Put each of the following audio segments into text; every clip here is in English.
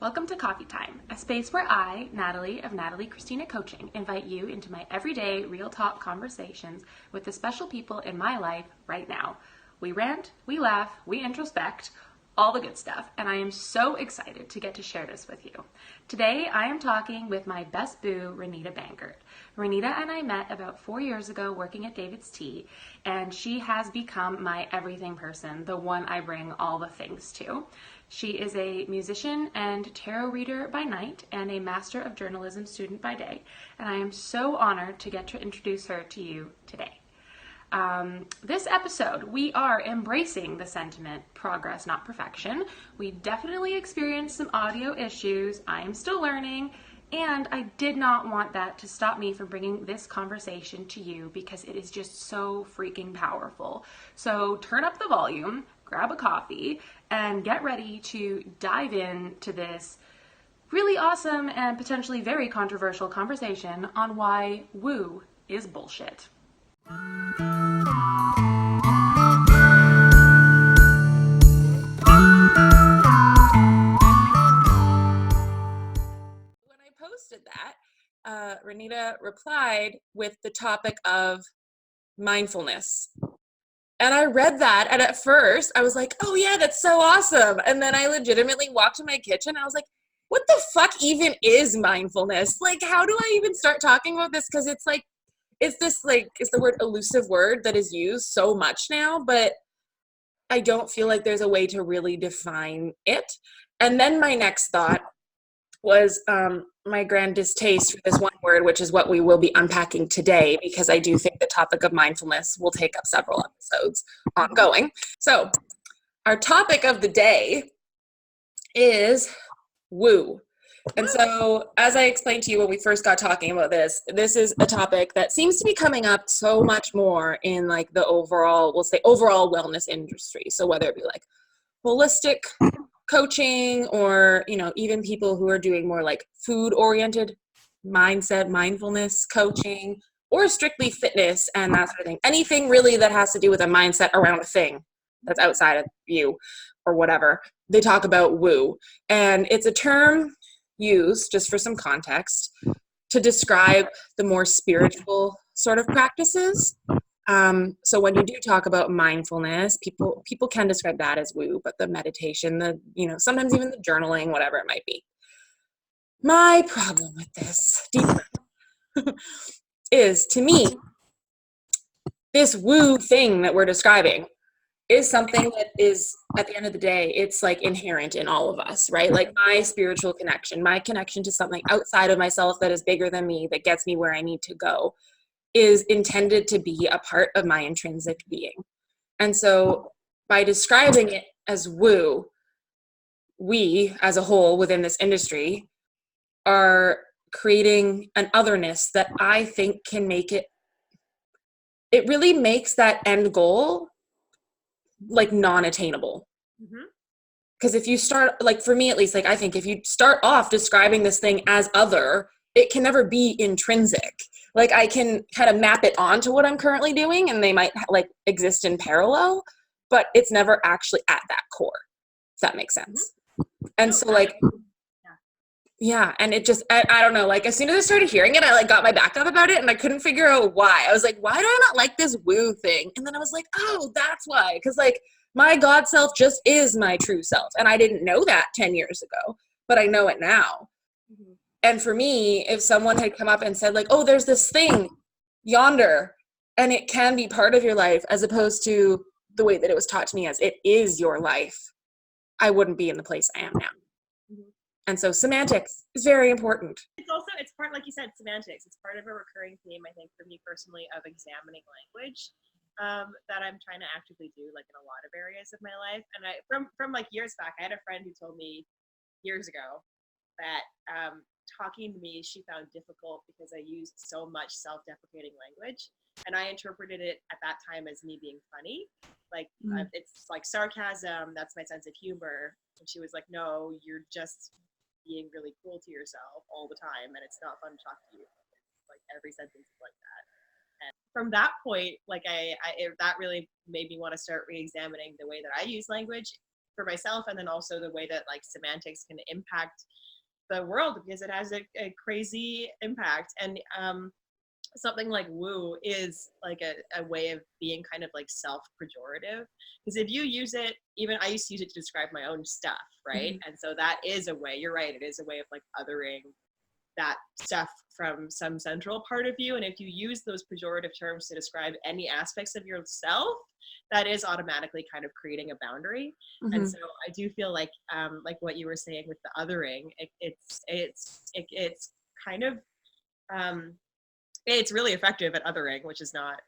Welcome to Coffee Time, a space where I, Natalie of Natalie Christina Coaching, invite you into my everyday real talk conversations with the special people in my life right now. We rant, we laugh, we introspect, all the good stuff, and I am so excited to get to share this with you. Today, I am talking with my best boo, Renita Bangert. Renita and I met about 4 years ago working at David's Tea, and she has become my everything person, the one I bring all the things to. She is a musician and tarot reader by night and a Master of Journalism student by day, and I am so honored to get to introduce her to you today. This episode, we are embracing the sentiment, progress, not perfection. We definitely experienced some audio issues. I am still learning, and I did not want that to stop me from bringing this conversation to you because it is just so freaking powerful. So turn up the volume, grab a coffee, and get ready to dive into this really awesome and potentially very controversial conversation on why woo is bullshit. When I posted that, Renita replied with the topic of mindfulness. And I read that, and at first I was like, oh yeah, that's so awesome. And then I legitimately walked to my kitchen and I was like, what the fuck even is mindfulness? Like, how do I even start talking about this? Because it's the word elusive word that is used so much now, but I don't feel like there's a way to really define it. And then my next thought was my grand distaste for this one word, which is what we will be unpacking today, because I do think the topic of mindfulness will take up several episodes ongoing. So our topic of the day is woo. And so, as I explained to you when we first got talking about this is a topic that seems to be coming up so much more in like the overall wellness industry. So whether it be like holistic coaching or, even people who are doing more like food-oriented mindset, mindfulness coaching, or strictly fitness and that sort of thing. Anything really that has to do with a mindset around a thing that's outside of you or whatever. They talk about woo. And it's a term used, just for some context, to describe the more spiritual sort of practices. So when you do talk about mindfulness, people can describe that as woo, but the meditation, sometimes even the journaling, whatever it might be. My problem with this deeper is, to me, this woo thing that we're describing is something that is, at the end of the day, it's like inherent in all of us, right? Like my spiritual connection, my connection to something outside of myself that is bigger than me, that gets me where I need to go, is intended to be a part of my intrinsic being. And so by describing it as woo, we as a whole within this industry are creating an otherness that I think can make it really makes that end goal like non-attainable. Because if you start, like for me at least, like I think if you start off describing this thing as other, it can never be intrinsic. Like I can kind of map it onto what I'm currently doing and they might like exist in parallel, but it's never actually at that core, if that makes sense. And so like, yeah, and it just, I don't know, like as soon as I started hearing it, I like got my back up about it and I couldn't figure out why. I was like, why do I not like this woo thing? And then I was like, oh, that's why. Because like my God self just is my true self. And I didn't know that 10 years ago, but I know it now. And for me, if someone had come up and said like, oh, there's this thing yonder and it can be part of your life, as opposed to the way that it was taught to me as it is your life, I wouldn't be in the place I am now. And so semantics is very important. It's part, like you said, semantics. It's part of a recurring theme, I think, for me personally, of examining language that I'm trying to actively do, like in a lot of areas of my life. And from like years back, I had a friend who told me years ago that talking to me, she found difficult because I used so much self-deprecating language. And I interpreted it at that time as me being funny. Like, it's like sarcasm, that's my sense of humor. And she was like, no, you're just being really cruel to yourself all the time, and it's not fun to talk to you. Like every sentence is like that. And from that point, like that really made me want to start re-examining the way that I use language for myself, and then also the way that like semantics can impact the world, because it has a crazy impact. And something like woo is like a way of being kind of like self-pejorative, because if you use it, even I used to use it to describe my own stuff, right? And so that is a way, you're right, it is a way of like othering that stuff from some central part of you. And if you use those pejorative terms to describe any aspects of yourself, that is automatically kind of creating a boundary. And so I do feel like what you were saying with the othering, it's kind of it's really effective at othering, which is not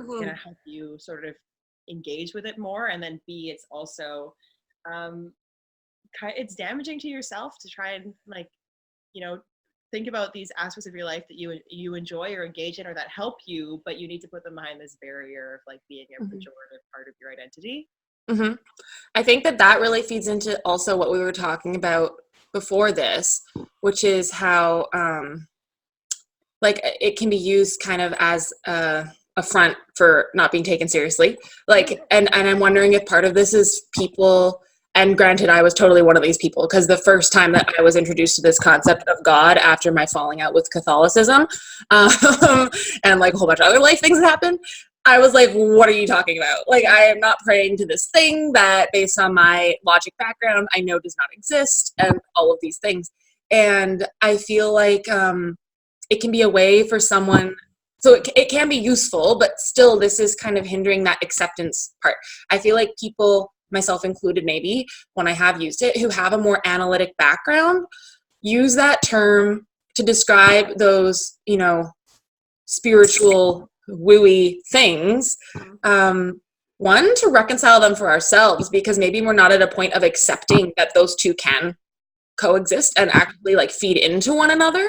going to help you sort of engage with it more. And then B, it's also it's damaging to yourself to try and like, you know, think about these aspects of your life that you enjoy or engage in or that help you, but you need to put them behind this barrier of like being a pejorative part of your identity. I think that really feeds into also what we were talking about before this, which is how like it can be used kind of as a front for not being taken seriously. Like, and I'm wondering if part of this is people, and granted, I was totally one of these people, because the first time that I was introduced to this concept of God after my falling out with Catholicism, and like a whole bunch of other life things that happened, I was like, what are you talking about? Like, I am not praying to this thing that, based on my logic background, I know does not exist, and all of these things. And I feel like it can be a way for someone, so it can be useful, but still this is kind of hindering that acceptance part. I feel like people, myself included maybe, when I have used it, who have a more analytic background, use that term to describe those, you know, spiritual wooey things. One, to reconcile them for ourselves, because maybe we're not at a point of accepting that those two can coexist and actually like feed into one another.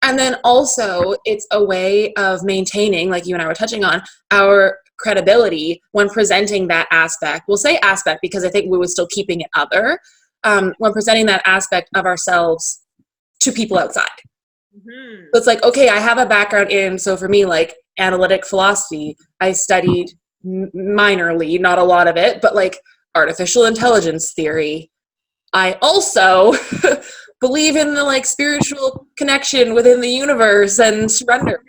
And then also it's a way of maintaining, like you and I were touching on, our credibility when presenting that aspect. We'll say aspect because I think we were still keeping it other, when presenting that aspect of ourselves to people outside. So it's like, okay, I have a background in, so for me, like analytic philosophy, I studied minorly, not a lot of it, but like artificial intelligence theory. I also believe in the like spiritual connection within the universe and surrender,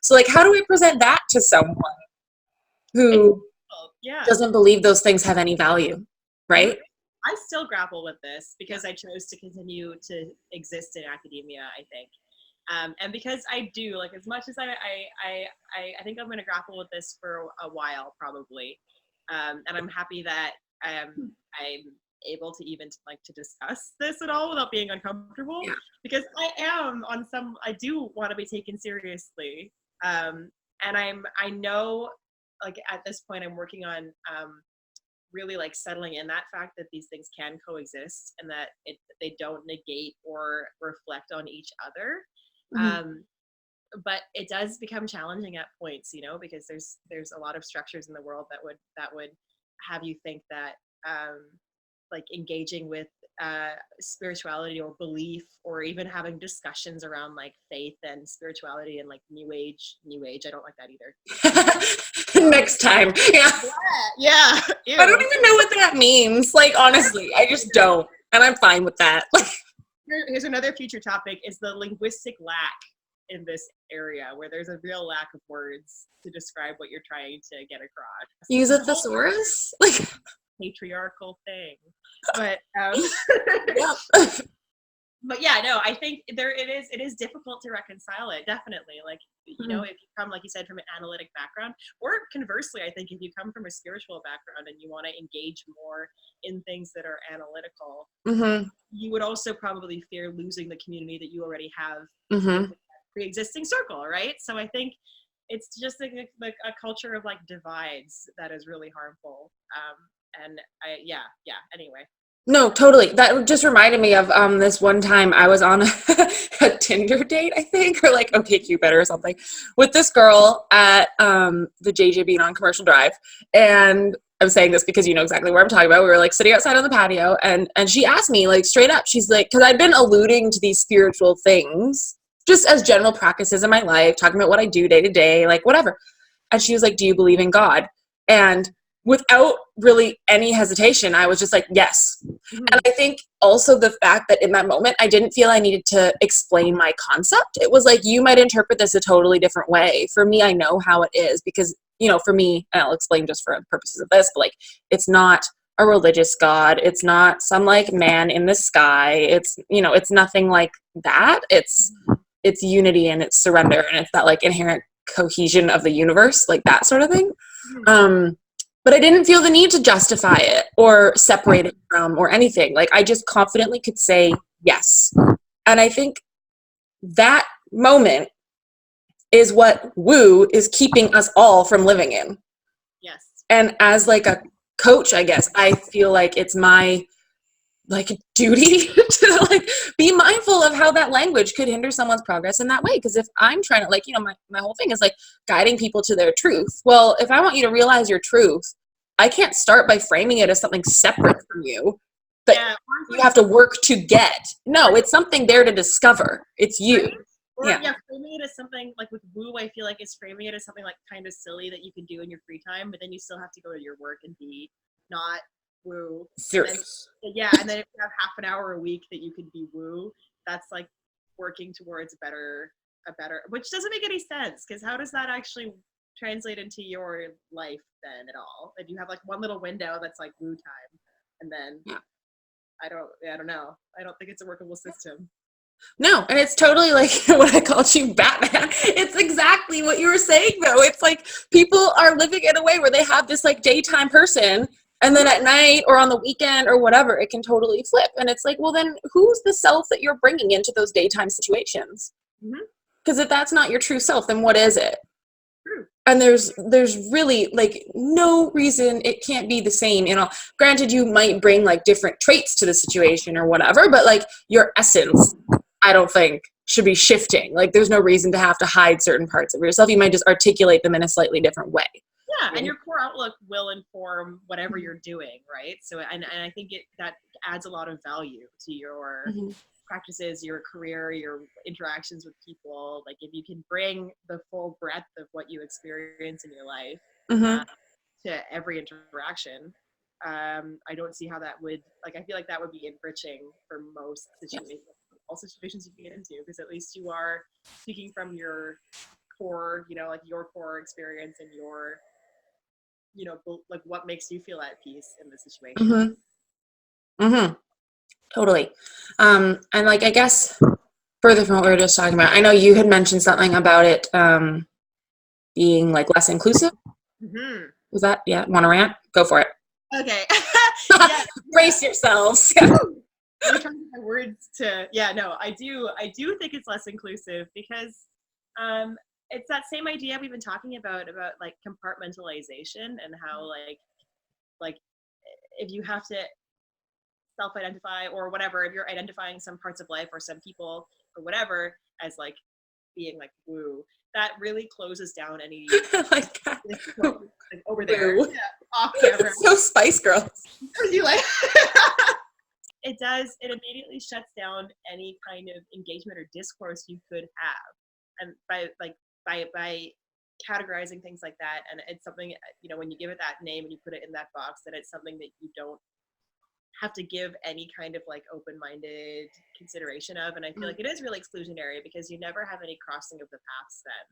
So like, how do we present that to someone who doesn't believe those things have any value, right? I still grapple with this because I chose to continue to exist in academia, I think. And because I do, like, as much as I think I'm going to grapple with this for a while, probably. And I'm happy that I'm able to even like to discuss this at all without being uncomfortable, because I do want to be taken seriously. And I know, like, at this point I'm working on really like settling in that fact that these things can coexist and that they don't negate or reflect on each other. But it does become challenging at points, you know, because there's a lot of structures in the world that would have you think that like engaging with spirituality or belief, or even having discussions around like faith and spirituality and like new age, I don't like that either. Next time. Yeah. I don't even know what that means, like, honestly. I just don't, and I'm fine with that. Here's another future topic, is the linguistic lack in this area, where there's a real lack of words to describe what you're trying to get across. Use a thesaurus? Like, patriarchal thing. But but yeah, no, I think it is difficult to reconcile it, definitely. Like, you know, if you come, like you said, from an analytic background, or conversely, I think if you come from a spiritual background and you want to engage more in things that are analytical, you would also probably fear losing the community that you already have in the pre-existing circle, right? So I think it's just like a culture of like divides that is really harmful. And anyway. No, totally. That just reminded me of this one time I was on a Tinder date, I think, or like OkCupid or something, with this girl at the JJB on Commercial Drive. And I'm saying this because you know exactly where I'm talking about. We were like sitting outside on the patio, and she asked me like straight up, she's like, because I'd been alluding to these spiritual things just as general practices in my life, talking about what I do day to day, like whatever. And she was like, do you believe in God? And without really any hesitation, I was just like, yes. And I think also the fact that in that moment, I didn't feel I needed to explain my concept. It was like, you might interpret this a totally different way. For me, I know how it is because, you know, for me, and I'll explain just for the purposes of this, but like, it's not a religious God. It's not some like man in the sky. It's, you know, it's nothing like that. It's unity and it's surrender and it's that like inherent cohesion of the universe, like that sort of thing. But I didn't feel the need to justify it or separate it from or anything. Like I just confidently could say yes. And I think that moment is what woo is keeping us all from living in. Yes. And as like a coach, I guess, I feel like it's my like duty to like be mindful of how that language could hinder someone's progress in that way. Because if I'm trying to like, you know, my whole thing is like guiding people to their truth. Well, if I want you to realize your truth, I can't start by framing it as something separate from you that you have to work to get. No, it's something there to discover. It's you. Right? Or framing it as something like with woo, I feel like is framing it as something like kind of silly that you can do in your free time, but then you still have to go to your work and be not woo. Serious. And then if you have half an hour a week that you can be woo, that's like working towards a better, which doesn't make any sense because how does that actually translate into your life then at all? If you have like one little window that's like woo time, and then I don't know. I don't think it's a workable system. No, and it's totally like what I called you Batman. It's exactly what you were saying though. It's like people are living in a way where they have this like daytime person and then at night or on the weekend or whatever, it can totally flip. And it's like, well, then who's the self that you're bringing into those daytime situations? Because if that's not your true self, then what is it? And there's really like no reason it can't be the same. You know, granted, you might bring like different traits to the situation or whatever, but like your essence, I don't think should be shifting. Like there's no reason to have to hide certain parts of yourself. You might just articulate them in a slightly different way. Yeah, and your core outlook will inform whatever you're doing, right? So, and I think that adds a lot of value to your practices, your career, your interactions with people. Like if you can bring the full breadth of what you experience in your life to every interaction, I don't see how that would, like, I feel like that would be enriching for most situations, all situations you can get into, because at least you are speaking from your core, you know, like your core experience and your, you know, like what makes you feel at peace in the situation. Totally. And like, I guess further from what we were just talking about, I know you had mentioned something about it being like less inclusive. Was that, want to rant? Go for it. Okay. Brace yourselves. I'm trying to get my words to, I do think it's less inclusive because it's that same idea we've been talking about like compartmentalization and how like if you have to self-identify or whatever, if you're identifying some parts of life or some people or whatever as like being like woo, that really closes down any like over there off camera. So Spice Girls. You like it immediately shuts down any kind of engagement or discourse you could have, and by categorizing things like that, and it's something, you know, when you give it that name and you put it in that box, that it's something that you don't have to give any kind of like open-minded consideration of. And I feel like it is really exclusionary because you never have any crossing of the paths then.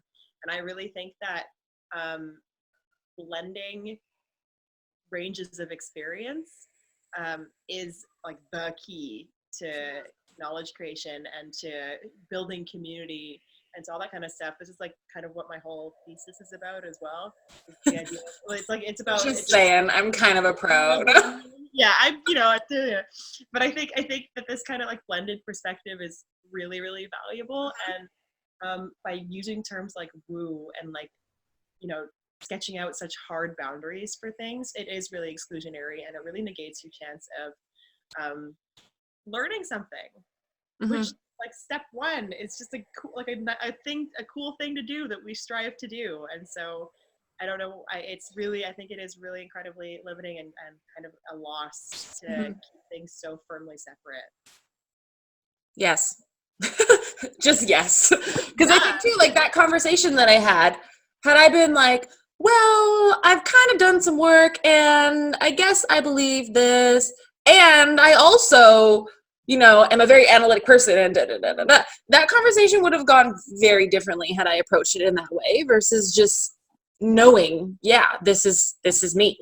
And I really think that blending ranges of experience is like the key to knowledge creation and to building community and so all that kind of stuff. This is like kind of what my whole thesis is about as well. The idea, it's about just saying I'm kind of a pro. Yeah, I'm, you know, but I think that this kind of like blended perspective is really, really valuable. And by using terms like woo and like, you know, sketching out such hard boundaries for things, it is really exclusionary and it really negates your chance of learning something, which like step one is just a cool thing to do that we strive to do. And so I don't know, I think it is really incredibly limiting and kind of a loss to keep things so firmly separate. Yes. Just yes. Because I think too, like that conversation that I had I been like, well, I've kind of done some work and I guess I believe this. And I also, am a very analytic person and da, da, da, da, da. That conversation would have gone very differently had I approached it in that way versus just knowing, yeah, this is me.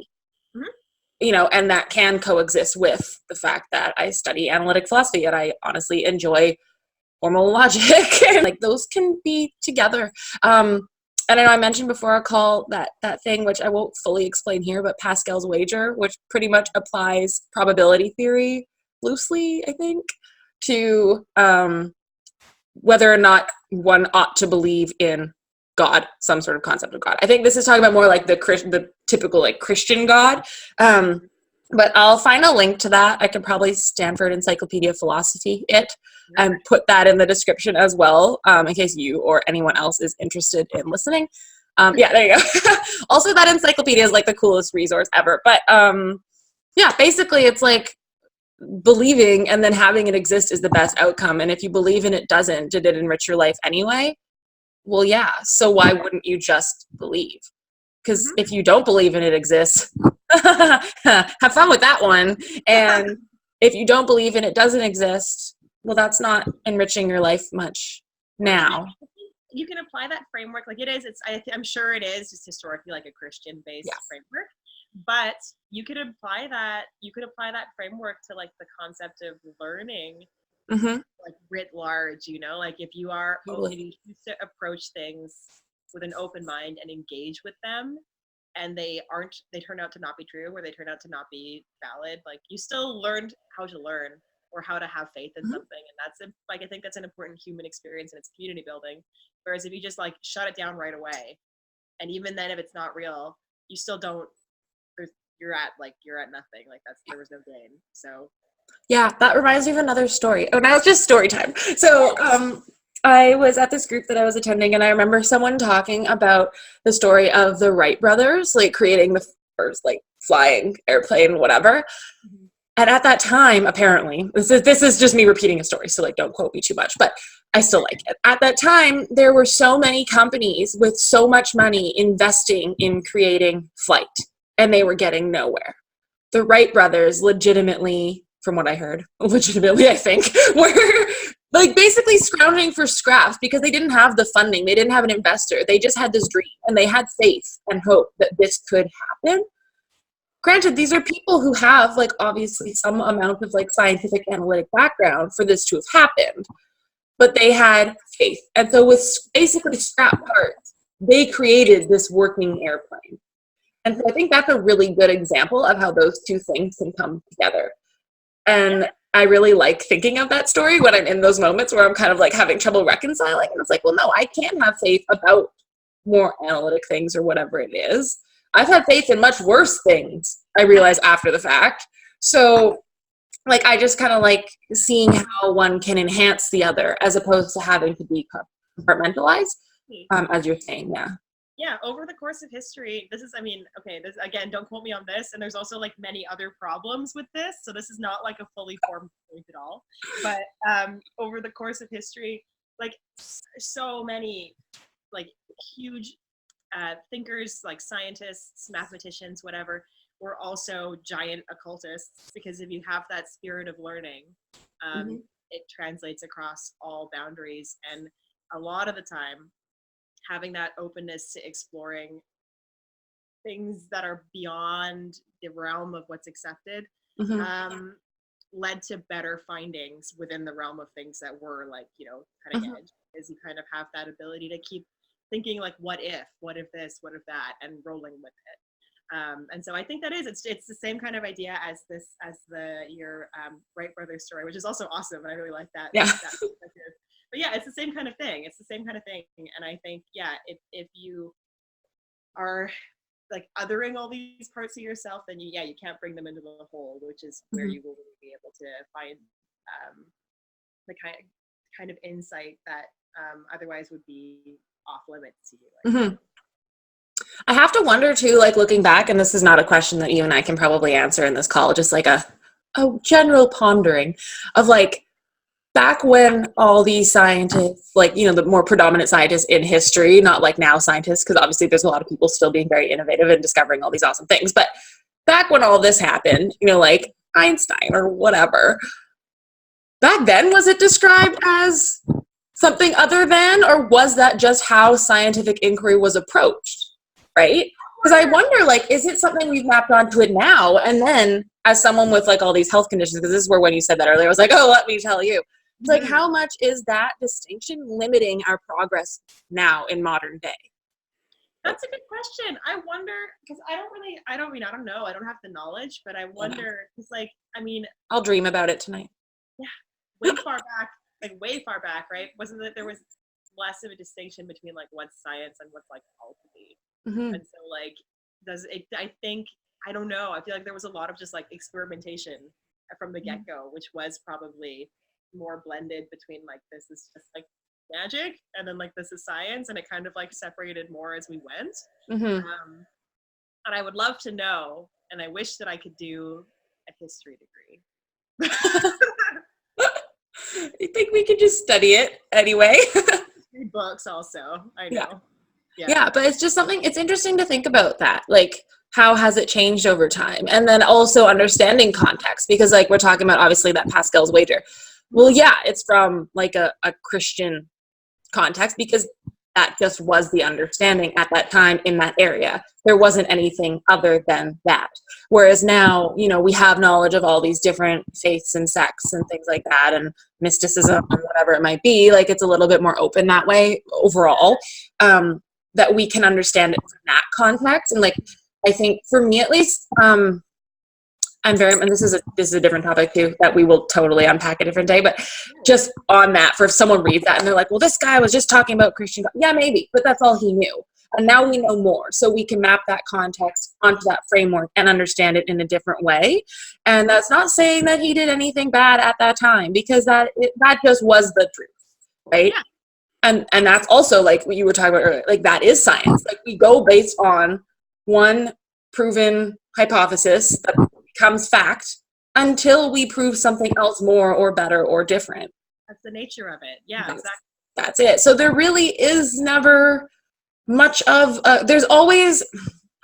Mhm. And that can coexist with the fact that I study analytic philosophy and I honestly enjoy formal logic. And like those can be together. And I know I mentioned before our call that thing, which I won't fully explain here, but Pascal's wager, which pretty much applies probability theory loosely, I think, to whether or not one ought to believe in God, some sort of concept of God. I think this is talking about more like the typical like Christian God. But I'll find a link to that. I could probably Stanford Encyclopedia Philosophy it and put that in the description as well, in case you or anyone else is interested in listening. Yeah, there you go. Also, that encyclopedia is like the coolest resource ever. But yeah, basically it's like believing and then having it exist is the best outcome. And if you believe and it doesn't, did it enrich your life anyway? Well, yeah. So why wouldn't you just believe? Because if you don't believe and it exists, have fun with that one. And if you don't believe and it doesn't exist, well, that's not enriching your life much now. You can apply that framework like it is. I'm sure it is just historically like a Christian-based framework, but you could apply that. You could apply that framework to like the concept of learning, like writ large. Like if you are if you choose to approach things with an open mind and engage with them, and they turn out to not be true or they turn out to not be valid, like you still learned how to learn or how to have faith in something. And that's like, I think that's an important human experience and it's community building. Whereas if you just like shut it down right away, and even then if it's not real, you still don't, you're at nothing. Like there was no gain. So yeah, that reminds me of another story. Oh, now it's just story time. So I was at this group that I was attending, and I remember someone talking about the story of the Wright brothers, like creating the first like flying airplane, whatever. And at that time, apparently, this is just me repeating a story, so like don't quote me too much, but I still like it. At that time, there were so many companies with so much money investing in creating flight, and they were getting nowhere. The Wright brothers legitimately, from what I heard, I think, were like basically scrounging for scraps because they didn't have the funding. They didn't have an investor. They just had this dream and they had faith and hope that this could happen. Granted, these are people who have like obviously some amount of like scientific analytic background for this to have happened, but they had faith. And so with basically scrap parts, they created this working airplane. And so I think that's a really good example of how those two things can come together. And I really like thinking of that story when I'm in those moments where I'm kind of like having trouble reconciling. And it's like, well, no, I can have faith about more analytic things or whatever it is. I've had faith in much worse things, I realize after the fact. So like, I just kind of like seeing how one can enhance the other as opposed to having to be compartmentalized, as you're saying, yeah. Yeah, over the course of history, this again, don't quote me on this, and there's also like many other problems with this, so this is not like a fully formed point at all, but over the course of history, like so many like huge thinkers, like scientists, mathematicians, whatever, were also giant occultists, because if you have that spirit of learning, it translates across all boundaries, and a lot of the time, having that openness to exploring things that are beyond the realm of what's accepted led to better findings within the realm of things that were like, cutting edge, as you kind of have that ability to keep thinking like, what if this, what if that, and rolling with it. And so I think that it's the same kind of idea as your Wright brothers story, which is also awesome, and I really like that. Yeah. That perspective. But yeah, it's the same kind of thing. And I think, yeah, if you are like othering all these parts of yourself, then you can't bring them into the whole, which is where you will really be able to find the kind of insight that otherwise would be off limits to you. I have to wonder too, like looking back, and this is not a question that you and I can probably answer in this call, just like a general pondering of like, back when all these scientists, like, you know, the more predominant scientists in history, not like now scientists, because obviously there's a lot of people still being very innovative and discovering all these awesome things. But back when all this happened, you know, like Einstein or whatever, back then, was it described as something other than, or was that just how scientific inquiry was approached? Right? Because I wonder, like, is it something we've mapped onto it now? And then, as someone with like all these health conditions, because this is where when you said that earlier, I was like, oh, let me tell you. It's like, how much is that distinction limiting our progress now in modern day? That's a good question. I wonder, because I don't know. I don't have the knowledge, but I wonder, because like, I mean, I'll dream about it tonight. Yeah, way far back, right? Wasn't that there was less of a distinction between like what's science and what's like philosophy? Mm-hmm. And so like, does it, I think, I don't know. I feel like there was a lot of just like experimentation from the get-go, which was probably more blended between like, this is just like magic, and then like this is science, and it kind of like separated more as we went. Mm-hmm. And I would love to know, and I wish that I could do a history degree. I think we could just study it anyway. Read books also, I know. Yeah, but it's just something, it's interesting to think about that. Like, how has it changed over time? And then also understanding context, because like we're talking about obviously that Pascal's wager. Well, yeah, it's from like a Christian context, because that just was the understanding at that time in that area. There wasn't anything other than that. Whereas now, you know, we have knowledge of all these different faiths and sects and things like that, and mysticism and whatever it might be. Like, it's a little bit more open that way overall, that we can understand it from that context. And like, I think for me at least, I'm very, and this is a different topic too, that we will totally unpack a different day, but just on that, for if someone reads that and they're like, well, this guy was just talking about Christian God. Yeah, maybe, but that's all he knew. And now we know more. So we can map that context onto that framework and understand it in a different way. And that's not saying that he did anything bad at that time, because that just was the truth, right? Yeah. And that's also like what you were talking about earlier, like that is science. Like, we go based on one proven hypothesis that becomes fact until we prove something else more or better or different. That's the nature of it. Yeah, exactly. That's it. So there really is never much of there's always,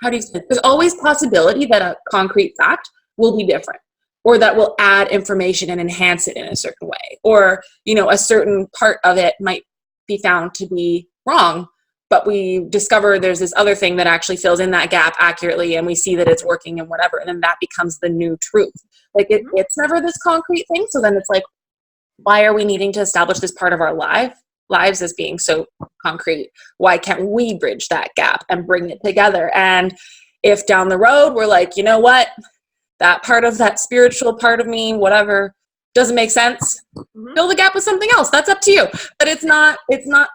how do you say it? There's always possibility that a concrete fact will be different, or that will add information and enhance it in a certain way, or, you know, a certain part of it might be found to be wrong, but we discover there's this other thing that actually fills in that gap accurately, and we see that it's working and whatever, and then that becomes the new truth. Like, it's never this concrete thing. So then it's like, why are we needing to establish this part of our lives as being so concrete? Why can't we bridge that gap and bring it together? And if down the road we're like, you know what, that part of that spiritual part of me, whatever, doesn't make sense, fill the gap with something else. That's up to you. But it's not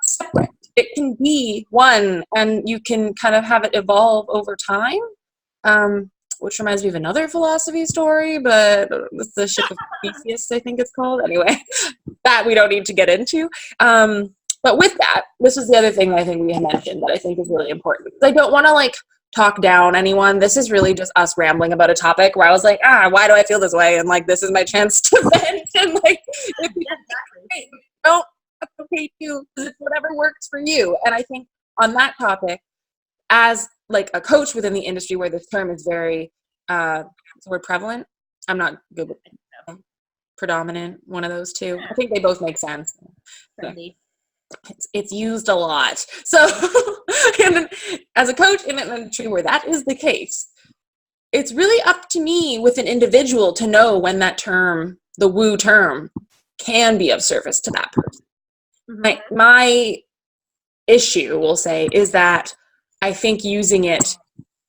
separate. It can be one, and you can kind of have it evolve over time, which reminds me of another philosophy story, but it's the ship of Theseus, I think it's called. Anyway, that we don't need to get into. But with that, this was the other thing that I think we had mentioned that I think is really important. I don't want to like talk down anyone. This is really just us rambling about a topic where I was like, why do I feel this way? And like, this is my chance to vent. And like, if you don't, that's okay too, because it's whatever works for you. And I think on that topic, as like a coach within the industry where this term is very prevalent, I'm not good with it. Predominant, one of those two. I think they both make sense. It's used a lot. So and as a coach in an industry where that is the case, it's really up to me with an individual to know when that term, the woo term, can be of service to that person. My issue, we'll say, is that I think using it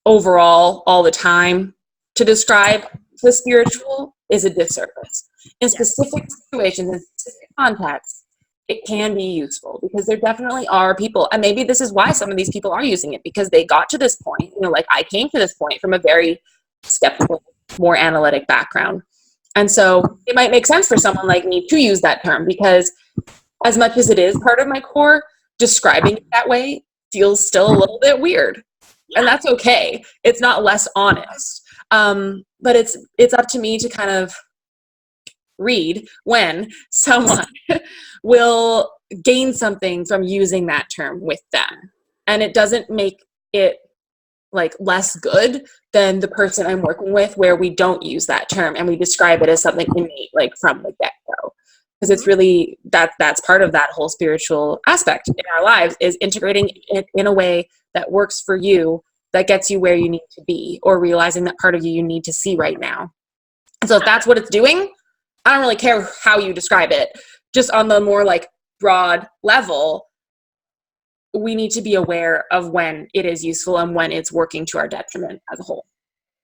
overall all the time to describe the spiritual is a disservice. In specific situations, in specific contexts, it can be useful, because there definitely are people, and maybe this is why some of these people are using it, because they got to this point, you know, like I came to this point from a very skeptical, more analytic background. And so it might make sense for someone like me to use that term, because as much as it is part of my core, describing it that way feels still a little bit weird. And that's okay. It's not less honest. But it's up to me to kind of read when someone will gain something from using that term with them. And it doesn't make it like less good than the person I'm working with where we don't use that term and we describe it as something innate, like from the get-go. Because it's really that's part of that whole spiritual aspect in our lives, is integrating it in a way that works for you, that gets you where you need to be, or realizing that part of you need to see right now. And so if that's what it's doing, I don't really care how you describe it. Just on the more like broad level, we need to be aware of when it is useful and when it's working to our detriment as a whole.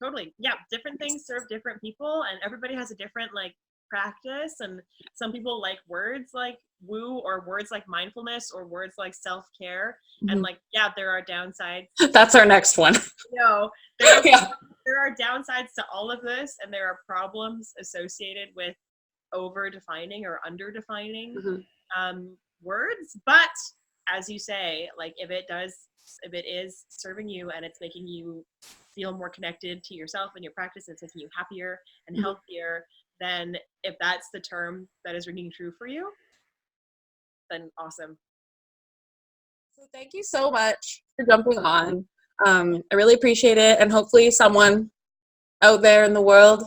Totally. Yeah. Different things serve different people, and everybody has a different like practice. And some people like words like woo, or words like mindfulness, or words like self-care. And like, yeah, there are downsides. That's our next one. There are downsides to all of this, and there are problems associated with over defining or under defining words. But as you say, like if it is serving you and it's making you feel more connected to yourself and your practice, and it's making you happier and healthier, then if that's the term that is ringing true for you, then awesome. So thank you so much for jumping on. I really appreciate it, and hopefully someone out there in the world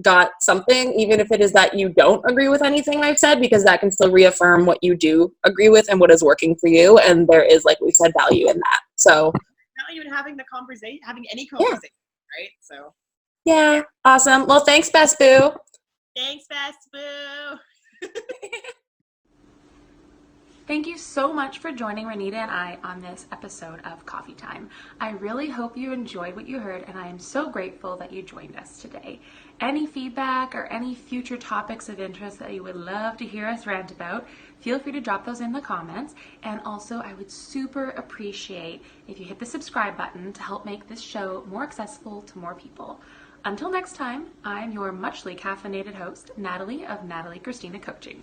got something, even if it is that you don't agree with anything I've said, because that can still reaffirm what you do agree with and what is working for you, and there is, like we said, value in that. So value in having the conversation, having any conversation, right? So yeah, awesome. Well, thanks, Best Boo. Thanks, Best Boo. Thank you so much for joining Renita and I on this episode of Coffee Time. I really hope you enjoyed what you heard, and I am so grateful that you joined us today. Any feedback or any future topics of interest that you would love to hear us rant about, feel free to drop those in the comments. And also, I would super appreciate if you hit the subscribe button to help make this show more accessible to more people. Until next time, I'm your muchly caffeinated host, Natalie of Natalie Christina Coaching.